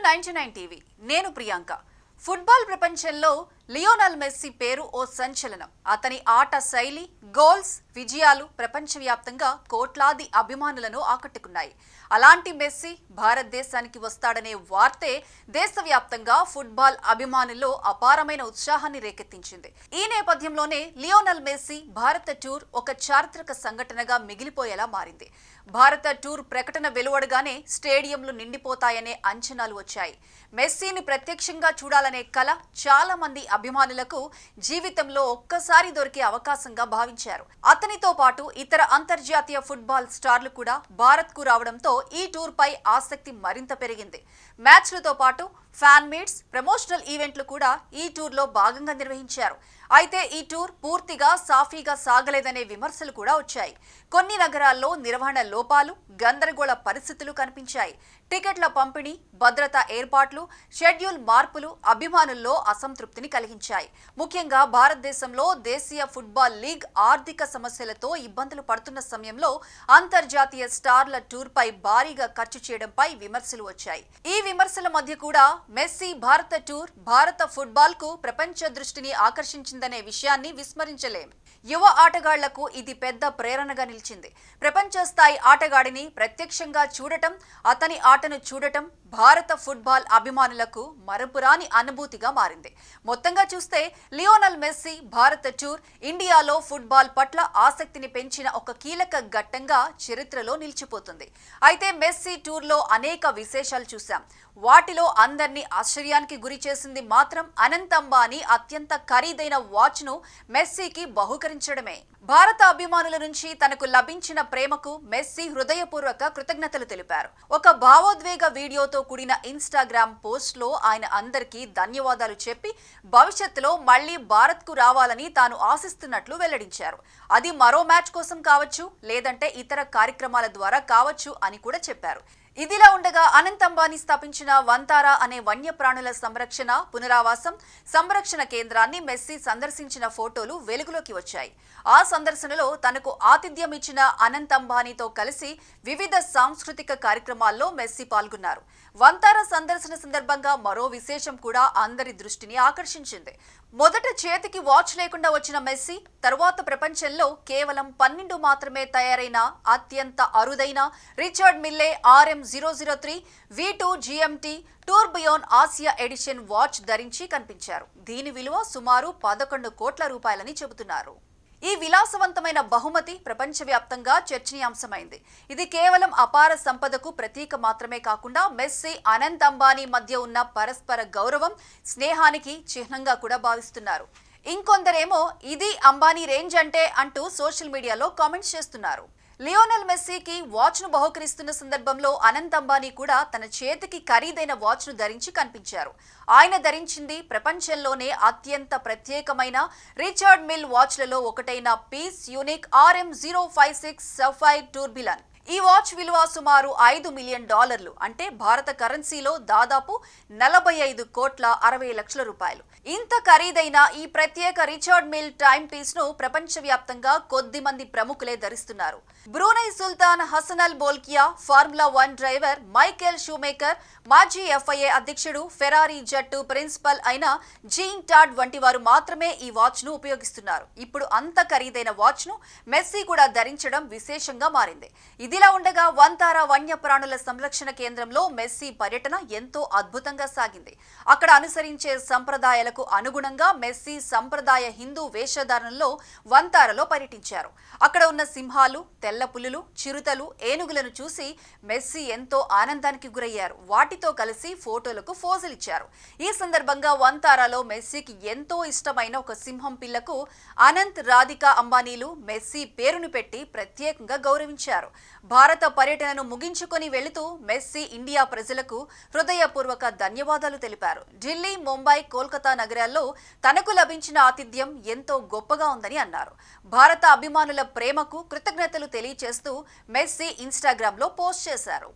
Welcome to 99 TV. నేను Priyanka. Football ప్రపంచంలో Lionel Messi పేరు ఓ సంచలనం. అతని ఆట శైలి, గోల్స్, విజయాలు ప్రపంచవ్యాప్తంగా కోట్లాది అభిమానులను ఆకట్టుకున్నాయి. అలాంటి మెస్సీ భారతదేశానికి వస్తాడనే వార్తే దేశవ్యాప్తంగా ఫుట్బాల్ అభిమానుల్లో అపారమైన ఉత్సాహాన్ని రేకెత్తించింది. ఈ నేపథ్యంలోనే లియోనల్ మెస్సీ భారత టూర్ ఒక చారిత్రక సంఘటనగా మిగిలిపోయేలా మారింది. భారత టూర్ ప్రకటన వెలువడగానే స్టేడియంలు నిండిపోతాయనే అంచనాలు వచ్చాయి. మెస్సీని ప్రత్యక్షంగా చూడాలనే కల చాలా మంది అభిమానులకు జీవితంలో ఒక్కసారి దొరికే అవకాశంగా భావించారు. అతనితో పాటు ఇతర అంతర్జాతీయ ఫుట్బాల్ స్టార్లు కూడా భారత్కు రావడంతో ఈ టూర్ పై ఆసక్తి మరింత పెరిగింది. మ్యాచ్లతో పాటు ఫ్యాన్ మీట్స్, ప్రమోషనల్ ఈవెంట్లు కూడా ఈ టూర్లో భాగంగా నిర్వహించారు. అయితే ఈ టూర్ పూర్తిగా సాఫీగా సాగలేదనే విమర్శలు కూడా వచ్చాయి. కొన్ని నగరాల్లో నిర్వహణ లోపాలు, గందరగోళ పరిస్థితులు కనిపించాయి. టికెట్ల పంపిణీ, భద్రతా ఏర్పాట్లు, షెడ్యూల్ మార్పులు అభిమానుల్లో అసంతృప్తిని కలిగించాయి. ముఖ్యంగా భారతదేశంలో దేశీయ ఫుట్బాల్ లీగ్ ఆర్థిక సమస్యలతో ఇబ్బందులు పడుతున్న సమయంలో అంతర్జాతీయ స్టార్ల టూర్ పై భారీగా ఖర్చు చేయడంపై విమర్శలు వచ్చాయి. ఈ విమర్శల మధ్య కూడా మెస్సీ భారత టూర్ భారత ఫుట్బాల్ కు ప్రపంచ దృష్టిని ఆకర్షించిందనే విషయాన్ని విస్మరించలేం. యువ ఆటగాళ్లకు ఇది పెద్ద ప్రేరణగా నిలిచింది. ప్రపంచ స్థాయి ఆటగాడిని ప్రత్యక్షంగా చూడటం, అతని ఆటను చూడటం భారత ఫుట్బాల్ అభిమానులకు మరపురాని అనుభూతిగా మారింది. మొత్తంగా చూస్తే లియోనల్ మెస్సీ భారత టూర్ ఇండియాలో ఫుట్బాల్ పట్ల ఆసక్తిని పెంచిన ఒక కీలక ఘట్టంగా చరిత్రలో నిలిచిపోతుంది. అయితే మెస్సీ టూర్లో అనేక విశేషాలు చూశాం. వాటిలో అందరినీ ఆశ్చర్యానికి గురి చేసింది మాత్రం అనంత్ అంబానీ అత్యంత ఖరీదైన వాచ్ ను మెస్సీకి బహూకరించడమే. భారత అభిమానుల నుంచి తనకు లభించిన ప్రేమకు మెస్సీ హృదయపూర్వక కృతజ్ఞతలు తెలిపారు. ఒక భావోద్వేగ వీడియోతో కూడిన ఇన్స్టాగ్రామ్ పోస్ట్ లో ఆయన అందరికీ ధన్యవాదాలు చెప్పి భవిష్యత్తులో మళ్లీ భారత్ కు రావాలని తాను ఆశిస్తున్నట్లు వెల్లడించారు. అది మరో మ్యాచ్ కోసం కావచ్చు, లేదంటే ఇతర కార్యక్రమాల ద్వారా కావచ్చు అని కూడా చెప్పారు. ఇదిలా ఉండగా అనంత్ అంబానీ స్థాపించిన వంతారా అనే వన్యప్రాణుల సంరక్షణ, పునరావాసం, సంరక్షణ కేంద్రాన్ని మెస్సీ సందర్శించిన ఫోటోలు వెలుగులోకి వచ్చాయి. ఆ సందర్శనలో తనకు ఆతిథ్యం ఇచ్చిన అనంత్ అంబానీతో కలిసి వివిధ సాంస్కృతిక కార్యక్రమాల్లో మెస్సీ పాల్గొన్నారు. వంతారా సందర్శన సందర్భంగా మరో విశేషం కూడా అందరి దృష్టిని ఆకర్షించింది. మొదట చేతికి వాచ్ లేకుండా వచ్చిన మెస్సీ తరువాత ప్రపంచంలో కేవలం 12 మాత్రమే తయారైన అత్యంత అరుదైన Richard Mille RM003 V2 GMT tourbillon Asia edition watch ధరించి కనిపించారు. దీని విలువ సుమారు 11 కోట్ల రూపాయలని చెబుతున్నారు. ఈ విలాసవంతమైన బహుమతి ప్రపంచవ్యాప్తంగా చర్చనీయాంశమైంది. ఇది కేవలం అపార సంపదకు ప్రతీక మాత్రమే కాకుండా మెస్సీ, అనంత్ అంబానీ మధ్య ఉన్న పరస్పర గౌరవం, స్నేహానికి చిహ్నంగా కూడా భావిస్తున్నారు. ఇంకొందరేమో ఇది అంబానీ రేంజ్ అంటే అంటూ సోషల్ మీడియాలో కామెంట్స్ చేస్తున్నారు. లియోనల్ మెస్సీకి వాచ్ ను బహుకరిస్తున్న సందర్భంలో అనంత్ అంబానీ కూడా తన చేతికి ఖరీదైన వాచ్ ను ధరించి కనిపించారు. ఆయన ధరించింది ప్రపంచంలోనే అత్యంత ప్రత్యేకమైన రిచర్డ్ మిల్ వాచ్లలో ఒకటైన పీస్ యూనిక్ RM056 సఫైర్ టూర్బిలన్. ఈ వాచ్ విలువ సుమారు $5 మిలియన్, అంటే భారత కరెన్సీలో దాదాపు 45 కోట్ల 60 లక్షల రూపాయలు. ఇంత ఖరీదైన ఈ ప్రత్యేక రిచర్డ్ మిల్ టైమ్ పీస్ ను ప్రపంచవ్యాప్తంగా కొద్ది మంది ప్రముఖులే ధరిస్తున్నారు. Brunei sultan Hassan al Bolkiah, formula 1 driver Michael Schumacher, మాజీ FIA అధ్యక్షుడు, ఫెరారీ జట్టు ప్రిన్సిపల్ అయిన జీన్ టాడ్ వంటి వారు మాత్రమే ఈ వాచ్ ను ఉపయోగిస్తున్నారు. ఇప్పుడు అంత ఖరీదైన వాచ్ ను మెస్సీ కూడా ధరించడం విశేషంగా మారింది. ఇదిలా ఉండగా వంతారా వన్యప్రాణుల సంరక్షణ కేంద్రంలో మెస్సీ పర్యటన ఎంతో అద్భుతంగా సాగింది. అక్కడ అనుసరించే సంప్రదాయాలకు అనుగుణంగా మెస్సీ సంప్రదాయ హిందూ వేషధారణలో వంతారాలో పర్యటించారు. అక్కడ ఉన్న సింహాలు, తెల్ల పులులు, చిరుతలు, ఏనుగులను చూసి మెస్సీ ఎంతో ఆనందానికి గురయ్యారు. వాటితో కలిసి ఫోటోలకు ఫోజులిచ్చారు. ఈ సందర్భంగా వంతారాలో మెస్సీకి ఎంతో ఇష్టమైన ఒక సింహం పిల్లకు అనంత్, రాధిక అంబానీలు మెస్సీ పేరును పెట్టి ప్రత్యేకంగా గౌరవించారు. భారత పర్యటనను ముగించుకొని వెళుతూ మెస్సీ ఇండియా ప్రజలకు హృదయపూర్వక ధన్యవాదాలు తెలిపారు. ఢిల్లీ, ముంబై, కోల్కతా నగరాల్లో తనకు లభించిన ఆతిథ్యం ఎంతో గొప్పగా ఉందని అన్నారు. భారత అభిమానుల ప్రేమకు కృతజ్ఞతలు తెలియజేస్తూ మెస్సీ ఇన్స్టాగ్రామ్లో పోస్ట్ చేశారు.